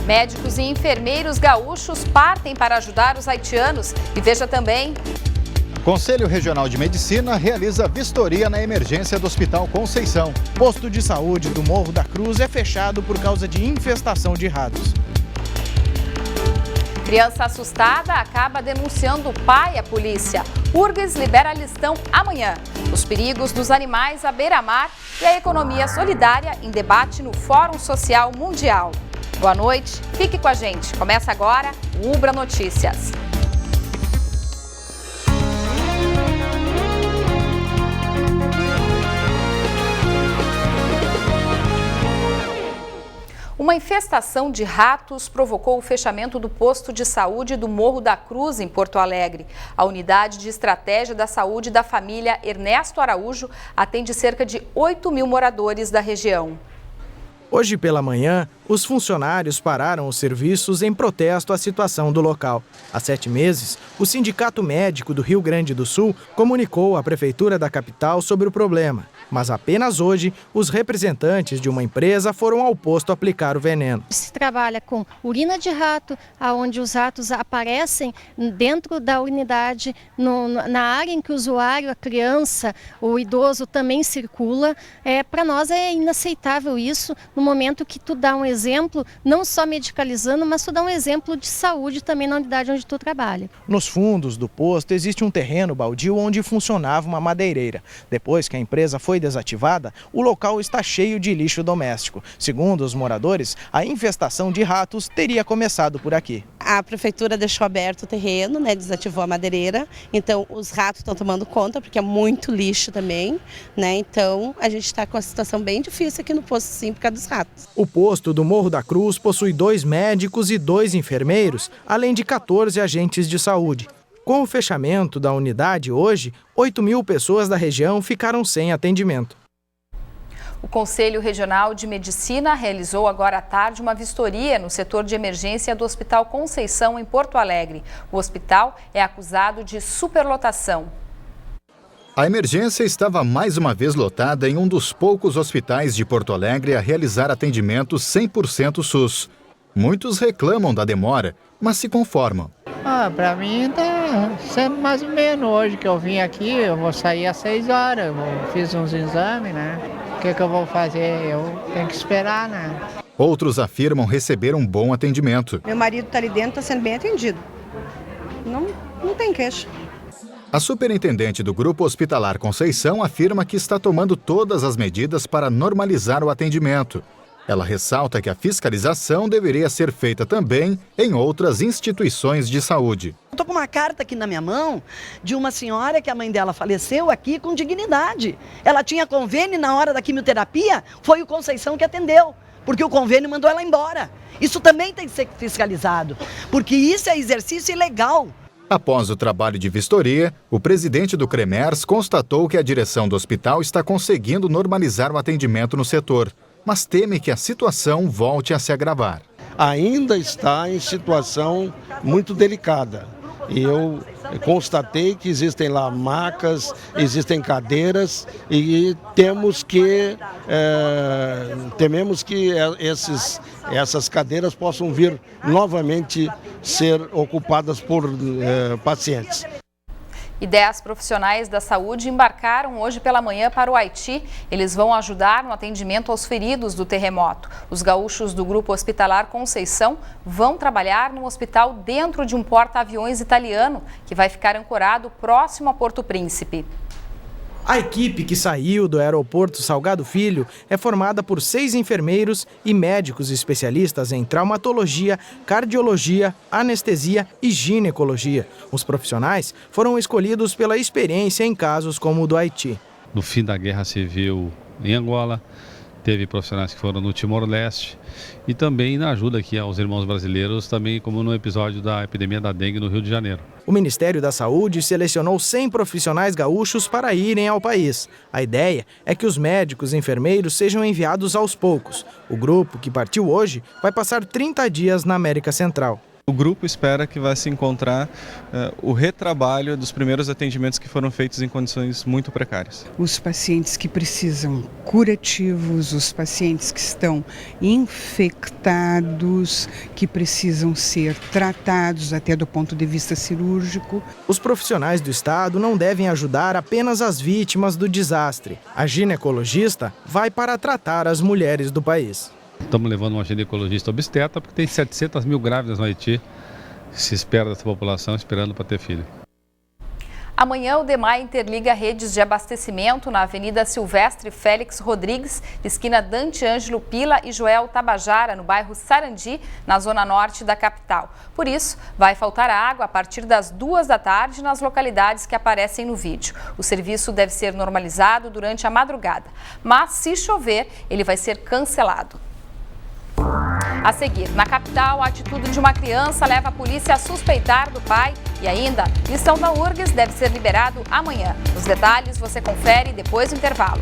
Médicos e enfermeiros gaúchos partem para ajudar os haitianos. E veja também... Conselho Regional de Medicina realiza vistoria na emergência do Hospital Conceição. Posto de saúde do Morro da Cruz é fechado por causa de infestação de ratos. Criança assustada acaba denunciando o pai à polícia. URGS libera listão amanhã. Os perigos dos animais à beira-mar e a economia solidária em debate no Fórum Social Mundial. Boa noite, fique com a gente. Começa agora o Ubra Notícias. Uma infestação de ratos provocou o fechamento do posto de saúde do Morro da Cruz, em Porto Alegre. A unidade de estratégia da saúde da família Ernesto Araújo atende cerca de 8.000 moradores da região. Hoje pela manhã, os funcionários pararam os serviços em protesto à situação do local. Há 7 meses, o Sindicato Médico do Rio Grande do Sul comunicou à Prefeitura da capital sobre o problema. Mas apenas hoje, os representantes de uma empresa foram ao posto aplicar o veneno. Se trabalha com urina de rato, onde os ratos aparecem dentro da unidade, na área em que o usuário, a criança, o idoso também circula. Para nós é inaceitável isso, no momento que tu dá um exemplo, não só medicalizando, mas tu dá um exemplo de saúde também na unidade onde tu trabalha. Nos fundos do posto existe um terreno baldio onde funcionava uma madeireira. Depois que a empresa foi desativada, o local está cheio de lixo doméstico. Segundo os moradores, a infestação de ratos teria começado por aqui. A prefeitura deixou aberto o terreno, desativou a madeireira, então os ratos estão tomando conta, porque é muito lixo também, então a gente está com uma situação bem difícil aqui no posto, sim, por causa dos ratos. O posto do Morro da Cruz possui 2 médicos e 2 enfermeiros, além de 14 agentes de saúde. Com o fechamento da unidade hoje, 8.000 pessoas da região ficaram sem atendimento. O Conselho Regional de Medicina realizou agora à tarde uma vistoria no setor de emergência do Hospital Conceição, em Porto Alegre. O hospital é acusado de superlotação. A emergência estava mais uma vez lotada em um dos poucos hospitais de Porto Alegre a realizar atendimento 100% SUS. Muitos reclamam da demora, mas se conformam. Para mim tá sendo mais ou menos. Hoje que eu vim aqui, eu vou sair às 6 horas, eu fiz uns exames, O que eu vou fazer? Eu tenho que esperar, Outros afirmam receber um bom atendimento. Meu marido está ali dentro, está sendo bem atendido. Não tem queixa. A superintendente do Grupo Hospitalar Conceição afirma que está tomando todas as medidas para normalizar o atendimento. Ela ressalta que a fiscalização deveria ser feita também em outras instituições de saúde. Estou com uma carta aqui na minha mão de uma senhora que a mãe dela faleceu aqui com dignidade. Ela tinha convênio na hora da quimioterapia, foi o Conceição que atendeu, porque o convênio mandou ela embora. Isso também tem que ser fiscalizado, porque isso é exercício ilegal. Após o trabalho de vistoria, o presidente do CREMERS constatou que a direção do hospital está conseguindo normalizar o atendimento no setor, mas teme que a situação volte a se agravar. Ainda está em situação muito delicada. Eu constatei que existem lá macas, existem cadeiras e tememos que essas cadeiras possam vir novamente ser ocupadas por pacientes. E 10 profissionais da saúde embarcaram hoje pela manhã para o Haiti. Eles vão ajudar no atendimento aos feridos do terremoto. Os gaúchos do Grupo Hospitalar Conceição vão trabalhar num hospital dentro de um porta-aviões italiano, que vai ficar ancorado próximo a Porto Príncipe. A equipe que saiu do aeroporto Salgado Filho é formada por 6 enfermeiros e médicos especialistas em traumatologia, cardiologia, anestesia e ginecologia. Os profissionais foram escolhidos pela experiência em casos como o do Haiti. No fim da guerra civil em Angola, teve profissionais que foram no Timor-Leste e também na ajuda aqui aos irmãos brasileiros, também como no episódio da epidemia da dengue no Rio de Janeiro. O Ministério da Saúde selecionou 100 profissionais gaúchos para irem ao país. A ideia é que os médicos e enfermeiros sejam enviados aos poucos. O grupo, que partiu hoje, vai passar 30 dias na América Central. O grupo espera que vai se encontrar o retrabalho dos primeiros atendimentos que foram feitos em condições muito precárias. Os pacientes que precisam curativos, os pacientes que estão infectados, que precisam ser tratados até do ponto de vista cirúrgico. Os profissionais do Estado não devem ajudar apenas as vítimas do desastre. A ginecologista vai para tratar as mulheres do país. Estamos levando uma ginecologista obstetra porque tem 700 mil grávidas no Haiti que se espera dessa população esperando para ter filho. Amanhã o DEMAI interliga redes de abastecimento na Avenida Silvestre Félix Rodrigues, esquina Dante Ângelo Pila e Joel Tabajara, no bairro Sarandi, na zona norte da capital. Por isso, vai faltar água a partir das 2 da tarde nas localidades que aparecem no vídeo. O serviço deve ser normalizado durante a madrugada, mas se chover, ele vai ser cancelado. A seguir, na capital, a atitude de uma criança leva a polícia a suspeitar do pai e ainda, lição da URGS deve ser liberado amanhã. Os detalhes você confere depois do intervalo.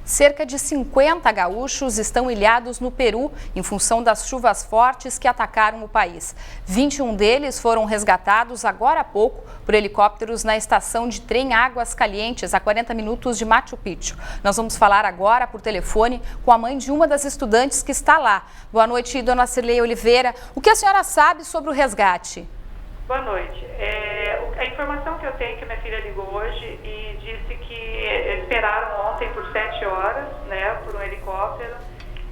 Cerca de 50 gaúchos estão ilhados no Peru em função das chuvas fortes que atacaram o país. 21 deles foram resgatados agora há pouco por helicópteros na estação de trem Águas Calientes, a 40 minutos de Machu Picchu. Nós vamos falar agora por telefone com a mãe de uma das estudantes que está lá. Boa noite, dona Cirlei Oliveira. O que a senhora sabe sobre o resgate? Boa noite. A informação que eu tenho é que minha filha ligou hoje e disse que esperaram ontem por 7 horas, né, por um helicóptero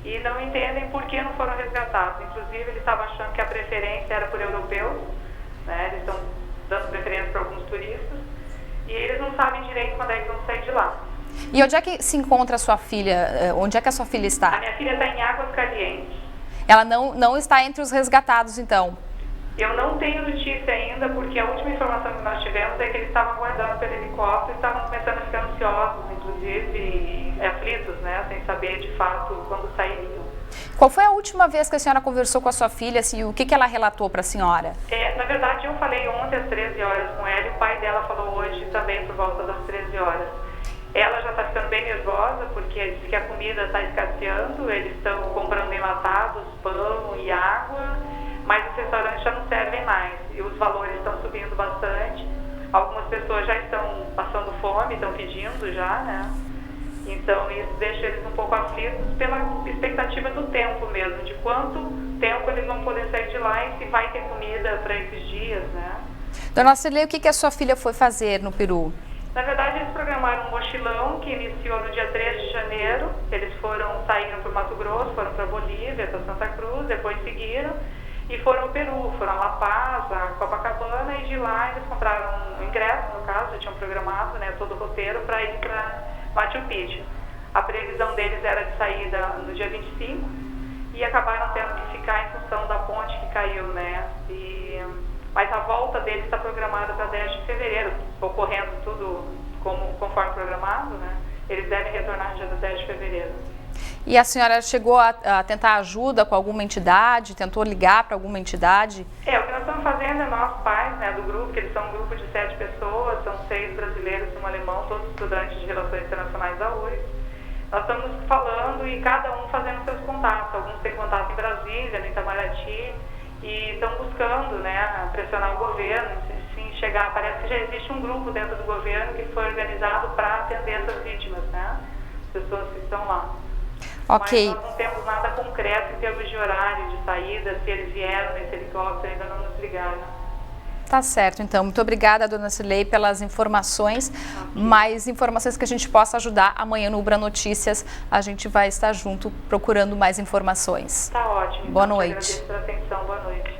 e não entendem por que não foram resgatados. Inclusive, eles estavam achando que a preferência era por europeus, né, eles estão dando preferência para alguns turistas e eles não sabem direito quando é que vão sair de lá. E onde é que se encontra a sua filha? Onde é que a sua filha está? A minha filha está em Águas Calientes. Ela não está entre os resgatados, então? Eu não tenho notícia ainda, porque a última informação que nós tivemos é que eles estavam aguardando pelo helicóptero e estavam começando a ficar ansiosos, inclusive, e aflitos, né, sem saber de fato quando sairiam. Qual foi a última vez que a senhora conversou com a sua filha? Assim, o que ela relatou para a senhora? Na verdade, eu falei ontem às 13 horas com ela e o pai dela falou hoje também por volta das 13 horas. Ela já está ficando bem nervosa porque diz que a comida está escasseando, eles estão comprando enlatados, pão e água, mas os restaurantes já não servem mais e os valores estão subindo bastante. Algumas pessoas já estão passando fome, estão pedindo já, né? Então isso deixa eles um pouco aflitos pela expectativa do tempo mesmo, de quanto tempo eles vão poder sair de lá e se vai ter comida para esses dias, né? Dona Cirlei, o que a sua filha foi fazer no Peru? Na verdade, eles programaram um mochilão que iniciou no dia 3 de janeiro. Eles saíram para o Mato Grosso, foram para Bolívia, para Santa Cruz, depois seguiram e foram ao Peru, foram a La Paz, a Copacabana e de lá eles compraram um ingresso, no caso, já tinham programado, né, todo o roteiro para ir para Machu Picchu. A previsão deles era de saída no dia 25 e acabaram tendo que ficar em função da ponte que caiu, né? Mas a volta deles está programada para 10 de fevereiro, ocorrendo tudo conforme programado, né? Eles devem retornar no dia 10 de fevereiro. E a senhora chegou a tentar ajuda com alguma entidade? Tentou ligar para alguma entidade? O que nós estamos fazendo é nós pais, né, do grupo, que eles são um grupo de 7 pessoas, são 6 brasileiros e um alemão, todos estudantes de Relações Internacionais da URGS. Nós estamos falando e cada um fazendo seus contatos. Alguns têm contato em Brasília, no Itamaraty, e estão buscando, né, pressionar o governo, sim, chegar. Parece que já existe um grupo dentro do governo que foi organizado para atender essas vítimas, né, as pessoas que estão lá. Ok. Mas nós não temos nada concreto em termos de horário de saída, se eles vieram nesse helicóptero, ainda não nos ligaram. Tá certo, então. Muito obrigada, dona Cirlei, pelas informações. Mais informações que a gente possa ajudar amanhã no Ubra Notícias. A gente vai estar junto procurando mais informações. Tá ótimo. Boa então, noite. Agradeço pela atenção. Boa noite.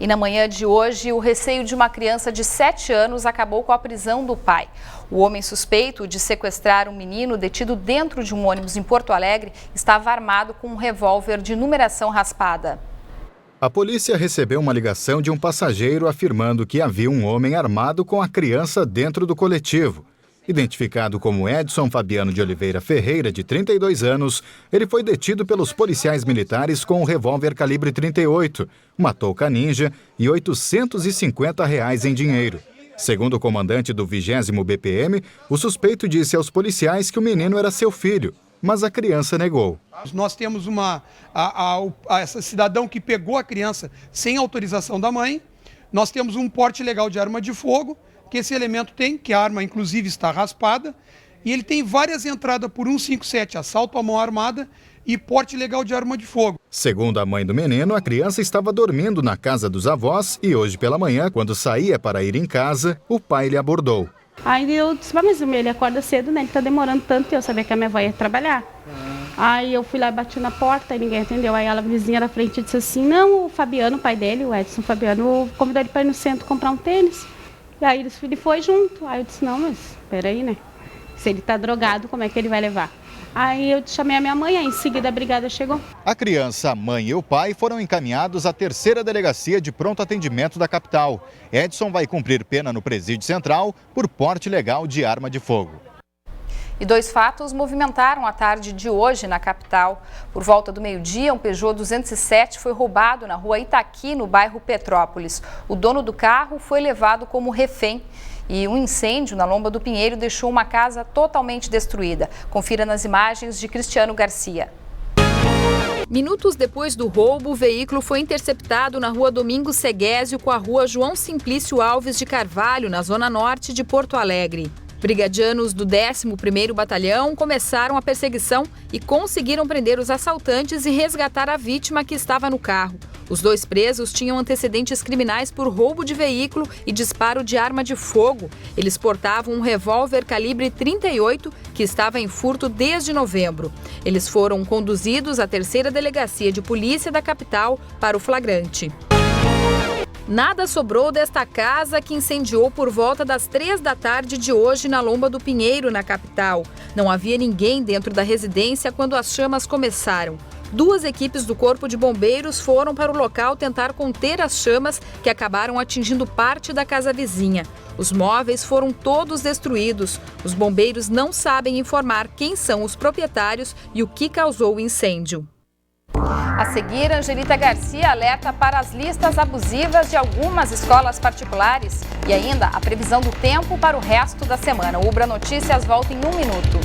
E na manhã de hoje, o receio de uma criança de 7 anos acabou com a prisão do pai. O homem suspeito de sequestrar um menino detido dentro de um ônibus em Porto Alegre estava armado com um revólver de numeração raspada. A polícia recebeu uma ligação de um passageiro afirmando que havia um homem armado com a criança dentro do coletivo. Identificado como Edson Fabiano de Oliveira Ferreira, de 32 anos, ele foi detido pelos policiais militares com um revólver calibre 38, uma touca ninja e R$ 850 em dinheiro. Segundo o comandante do 20º BPM, o suspeito disse aos policiais que o menino era seu filho, mas a criança negou. Nós temos essa cidadão que pegou a criança sem autorização da mãe. Nós temos um porte legal de arma de fogo, que esse elemento tem, que a arma inclusive está raspada, e ele tem várias entradas por 157, assalto à mão armada e porte legal de arma de fogo. Segundo a mãe do menino, a criança estava dormindo na casa dos avós e hoje pela manhã, quando saía para ir em casa, o pai lhe abordou. Aí eu disse, mas ele acorda cedo, né? Ele tá demorando tanto, eu sabia que a minha avó ia trabalhar. Aí eu fui lá e bati na porta e ninguém atendeu. Aí a vizinha da frente disse assim, não, o Fabiano, o pai dele, o Edson Fabiano, convidou ele para ir no centro comprar um tênis. E aí ele foi junto. Aí eu disse, não, mas peraí, né? Se ele tá drogado, como é que ele vai levar? Aí eu chamei a minha mãe, aí em seguida a brigada chegou. A criança, a mãe e o pai foram encaminhados à 3ª Delegacia de Pronto Atendimento da capital. Edson vai cumprir pena no Presídio Central por porte ilegal de arma de fogo. E 2 fatos movimentaram a tarde de hoje na capital. Por volta do meio-dia, um Peugeot 207 foi roubado na rua Itaqui, no bairro Petrópolis. O dono do carro foi levado como refém. E um incêndio na Lomba do Pinheiro deixou uma casa totalmente destruída. Confira nas imagens de Cristiano Garcia. Minutos depois do roubo, o veículo foi interceptado na rua Domingos Seguésio com a rua João Simplício Alves de Carvalho, na zona norte de Porto Alegre. Brigadianos do 11º Batalhão começaram a perseguição e conseguiram prender os assaltantes e resgatar a vítima que estava no carro. Os 2 presos tinham antecedentes criminais por roubo de veículo e disparo de arma de fogo. Eles portavam um revólver calibre 38 que estava em furto desde novembro. Eles foram conduzidos à 3ª Delegacia de Polícia da capital para o flagrante. Nada sobrou desta casa que incendiou por volta das 3 da tarde de hoje na Lomba do Pinheiro, na capital. Não havia ninguém dentro da residência quando as chamas começaram. 2 equipes do Corpo de Bombeiros foram para o local tentar conter as chamas que acabaram atingindo parte da casa vizinha. Os móveis foram todos destruídos. Os bombeiros não sabem informar quem são os proprietários e o que causou o incêndio. A seguir, Angelita Garcia alerta para as listas abusivas de algumas escolas particulares e ainda a previsão do tempo para o resto da semana. O Ubra Notícias volta em 1 minuto.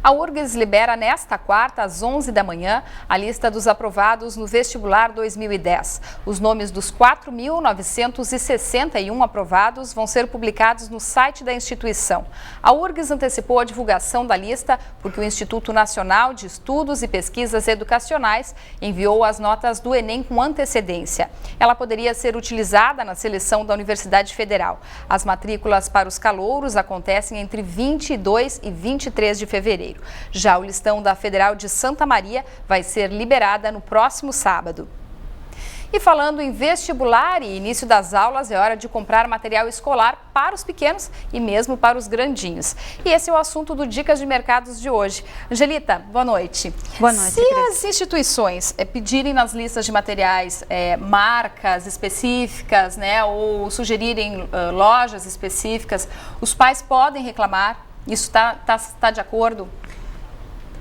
A URGS libera nesta quarta, às 11 da manhã, a lista dos aprovados no vestibular 2010. Os nomes dos 4.961 aprovados vão ser publicados no site da instituição. A URGS antecipou a divulgação da lista porque o Instituto Nacional de Estudos e Pesquisas Educacionais enviou as notas do Enem com antecedência. Ela poderia ser utilizada na seleção da Universidade Federal. As matrículas para os calouros acontecem entre 22 e 23 de fevereiro. Já o listão da Federal de Santa Maria vai ser liberada no próximo sábado. E falando em vestibular e início das aulas, é hora de comprar material escolar para os pequenos e mesmo para os grandinhos. E esse é o assunto do Dicas de Mercados de hoje. Angelita, boa noite. Boa noite, Se as instituições pedirem nas listas de materiais marcas específicas, né, ou sugerirem lojas específicas, os pais podem reclamar? Isso está de acordo?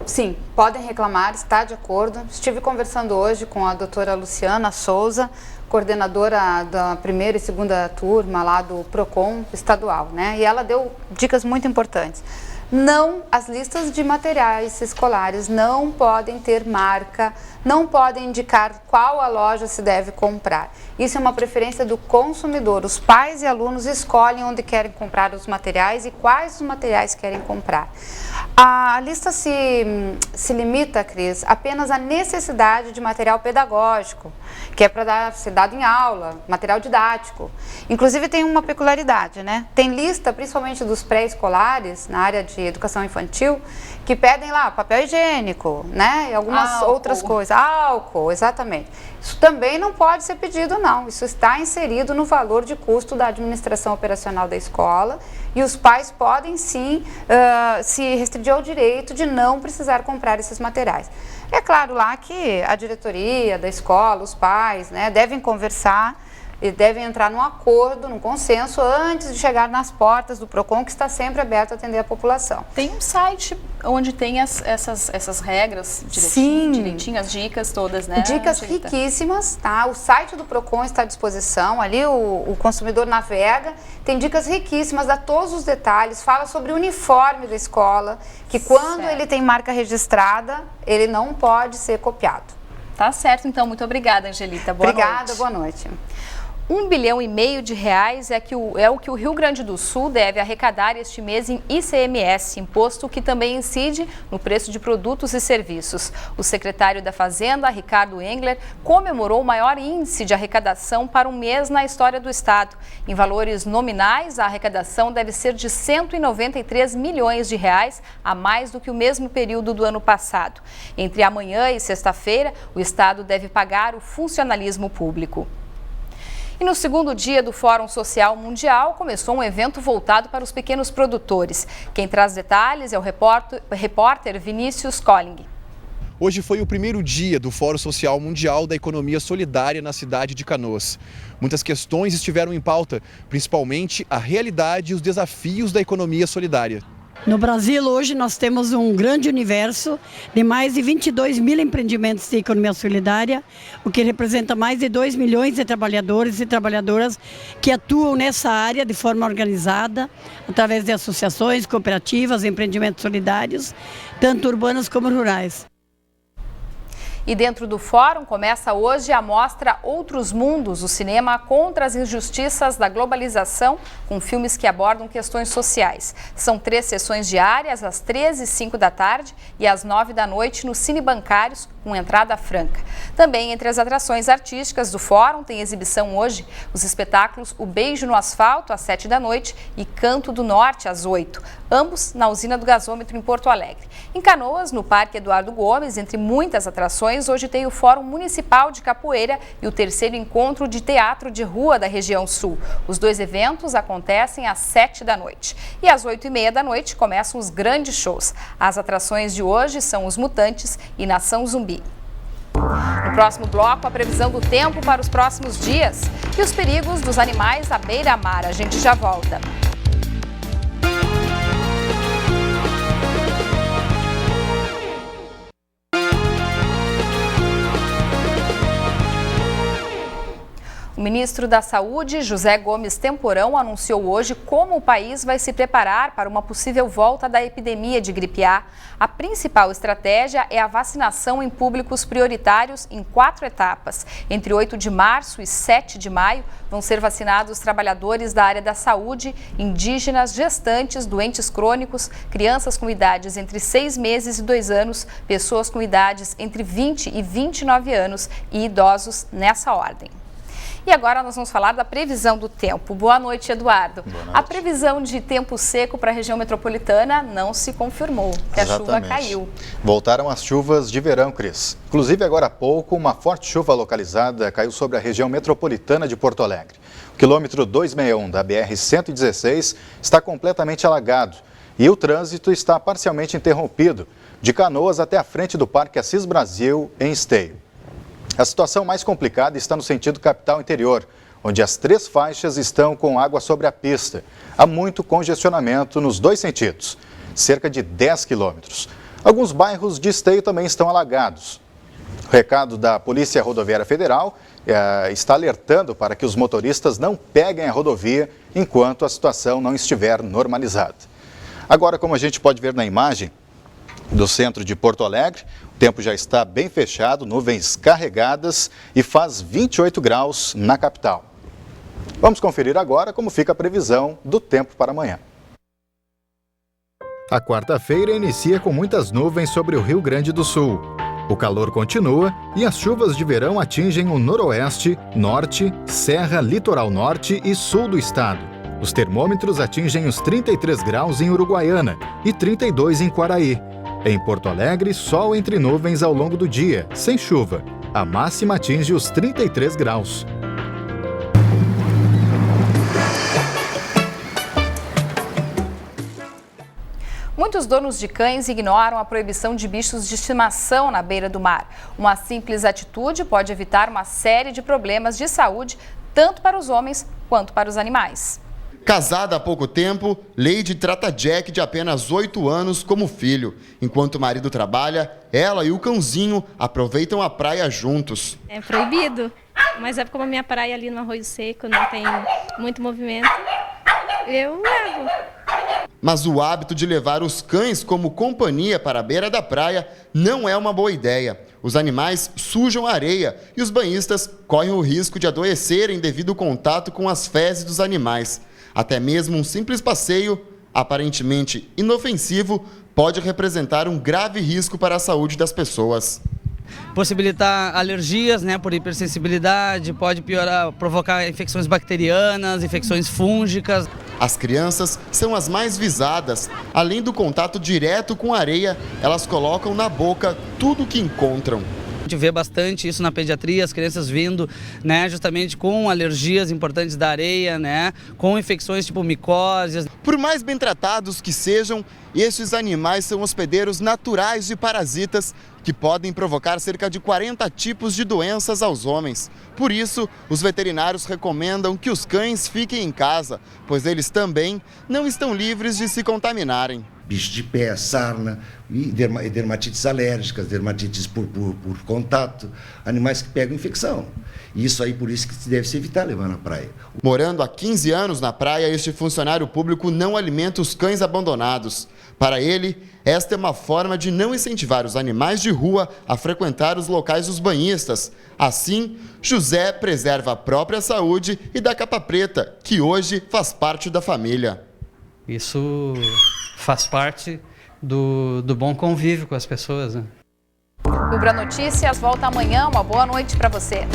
Sim, podem reclamar, está de acordo. Estive conversando hoje com a doutora Luciana Souza, coordenadora da 1ª e 2ª turma lá do PROCON estadual, né? E ela deu dicas muito importantes. Não, as listas de materiais escolares não podem ter marca, não podem indicar qual a loja se deve comprar. Isso é uma preferência do consumidor. Os pais e alunos escolhem onde querem comprar os materiais e quais os materiais querem comprar. A lista se limita, Cris, apenas à necessidade de material pedagógico, que é para ser dado em aula, material didático. Inclusive tem uma peculiaridade, né? Tem lista, principalmente dos pré-escolares, na área de educação infantil, que pedem lá papel higiênico, né? E algumas outras coisas. Álcool, exatamente. Isso também não pode ser pedido, não. Isso está inserido no valor de custo da administração operacional da escola e os pais podem sim se restringir ao direito de não precisar comprar esses materiais. É claro lá que a diretoria da escola, os pais, né, devem conversar e devem entrar num acordo, num consenso, antes de chegar nas portas do PROCON, que está sempre aberto a atender a população. Tem um site onde tem essas regras direitinho, as dicas todas, né? Dicas riquíssimas, tá? O site do PROCON está à disposição, ali o consumidor navega, tem dicas riquíssimas, dá todos os detalhes, fala sobre o uniforme da escola, que quando ele tem marca registrada, ele não pode ser copiado. Tá certo, então. Muito obrigada, Angelita. Boa noite. Obrigada, boa noite. R$1,5 bilhão é o que o Rio Grande do Sul deve arrecadar este mês em ICMS, imposto que também incide no preço de produtos e serviços. O secretário da Fazenda, Ricardo Engler, comemorou o maior índice de arrecadação para um mês na história do estado. Em valores nominais, a arrecadação deve ser de R$193 milhões, a mais do que o mesmo período do ano passado. Entre amanhã e sexta-feira, o estado deve pagar o funcionalismo público. E no segundo dia do Fórum Social Mundial, começou um evento voltado para os pequenos produtores. Quem traz detalhes é o repórter Vinícius Colling. Hoje foi o primeiro dia do Fórum Social Mundial da Economia Solidária na cidade de Canoas. Muitas questões estiveram em pauta, principalmente a realidade e os desafios da economia solidária. No Brasil, hoje, nós temos um grande universo de mais de 22 mil empreendimentos de economia solidária, o que representa mais de 2 milhões de trabalhadores e trabalhadoras que atuam nessa área de forma organizada, através de associações, cooperativas, empreendimentos solidários, tanto urbanos como rurais. E dentro do fórum começa hoje a mostra Outros Mundos, o cinema contra as injustiças da globalização, com filmes que abordam questões sociais. São 3 sessões diárias, às 13h e 5 da tarde e às 9 da noite no Cine Bancários, com entrada franca. Também entre as atrações artísticas do fórum tem exibição hoje os espetáculos O Beijo no Asfalto, às 7 da noite e Canto do Norte, às 8, ambos na usina do gasômetro em Porto Alegre. Em Canoas, no Parque Eduardo Gomes, entre muitas atrações, hoje tem o Fórum Municipal de Capoeira e o 3º encontro de teatro de rua da região sul. Os 2 eventos acontecem às 7 da noite. E às 8h30 da noite começam os grandes shows. As atrações de hoje são Os Mutantes e Nação Zumbi. No próximo bloco, a previsão do tempo para os próximos dias e os perigos dos animais à beira-mar. A gente já volta. O ministro da Saúde, José Gomes Temporão, anunciou hoje como o país vai se preparar para uma possível volta da epidemia de gripe A. A principal estratégia é a vacinação em públicos prioritários em 4 etapas. Entre 8 de março e 7 de maio, vão ser vacinados trabalhadores da área da saúde, indígenas, gestantes, doentes crônicos, crianças com idades entre 6 meses e 2 anos, pessoas com idades entre 20 e 29 anos e idosos nessa ordem. E agora nós vamos falar da previsão do tempo. Boa noite, Eduardo. Boa noite. A previsão de tempo seco para a região metropolitana não se confirmou, que a chuva caiu. Voltaram as chuvas de verão, Cris. Inclusive, agora há pouco, uma forte chuva localizada caiu sobre a região metropolitana de Porto Alegre. O quilômetro 261 da BR-116 está completamente alagado e o trânsito está parcialmente interrompido, de Canoas até a frente do Parque Assis Brasil, em Esteio. A situação mais complicada está no sentido capital-interior, onde as 3 faixas estão com água sobre a pista. Há muito congestionamento nos 2 sentidos, cerca de 10 quilômetros. Alguns bairros de Esteio também estão alagados. O recado da Polícia Rodoviária Federal está alertando para que os motoristas não peguem a rodovia enquanto a situação não estiver normalizada. Agora, como a gente pode ver na imagem do centro de Porto Alegre, o tempo já está bem fechado, nuvens carregadas e faz 28 graus na capital. Vamos conferir agora como fica a previsão do tempo para amanhã. A quarta-feira inicia com muitas nuvens sobre o Rio Grande do Sul. O calor continua e as chuvas de verão atingem o noroeste, norte, serra, litoral norte e sul do estado. Os termômetros atingem os 33 graus em Uruguaiana e 32 em Quaraí. Em Porto Alegre, sol entre nuvens ao longo do dia, sem chuva. A máxima atinge os 33 graus. Muitos donos de cães ignoram a proibição de bichos de estimação na beira do mar. Uma simples atitude pode evitar uma série de problemas de saúde, tanto para os homens quanto para os animais. Casada há pouco tempo, Leide trata Jack, de apenas 8 anos, como filho. Enquanto o marido trabalha, ela e o cãozinho aproveitam a praia juntos. É proibido, mas é como a minha praia ali no Arroio Seco não tem muito movimento, eu levo. Mas o hábito de levar os cães como companhia para a beira da praia não é uma boa ideia. Os animais sujam a areia e os banhistas correm o risco de adoecerem devido ao contato com as fezes dos animais. Até mesmo um simples passeio, aparentemente inofensivo, pode representar um grave risco para a saúde das pessoas. Possibilitar alergias, por hipersensibilidade, pode piorar, provocar infecções bacterianas, infecções fúngicas. As crianças são as mais visadas. Além do contato direto com a areia, elas colocam na boca tudo o que encontram. A gente vê bastante isso na pediatria, as crianças vindo, justamente com alergias importantes da areia, com infecções tipo micoses. Por mais bem tratados que sejam, estes animais são hospedeiros naturais de parasitas que podem provocar cerca de 40 tipos de doenças aos homens. Por isso, os veterinários recomendam que os cães fiquem em casa, pois eles também não estão livres de se contaminarem. Bicho de pé, sarna, e dermatites alérgicas, dermatites por contato, animais que pegam infecção. Isso aí, por isso que deve se evitar levar na praia. Morando há 15 anos na praia, este funcionário público não alimenta os cães abandonados. Para ele, esta é uma forma de não incentivar os animais de rua a frequentar os locais dos banhistas. Assim, José preserva a própria saúde e da capa preta, que hoje faz parte da família. Isso faz parte do bom convívio com as pessoas. O Bra Notícias volta amanhã. Uma boa noite para você.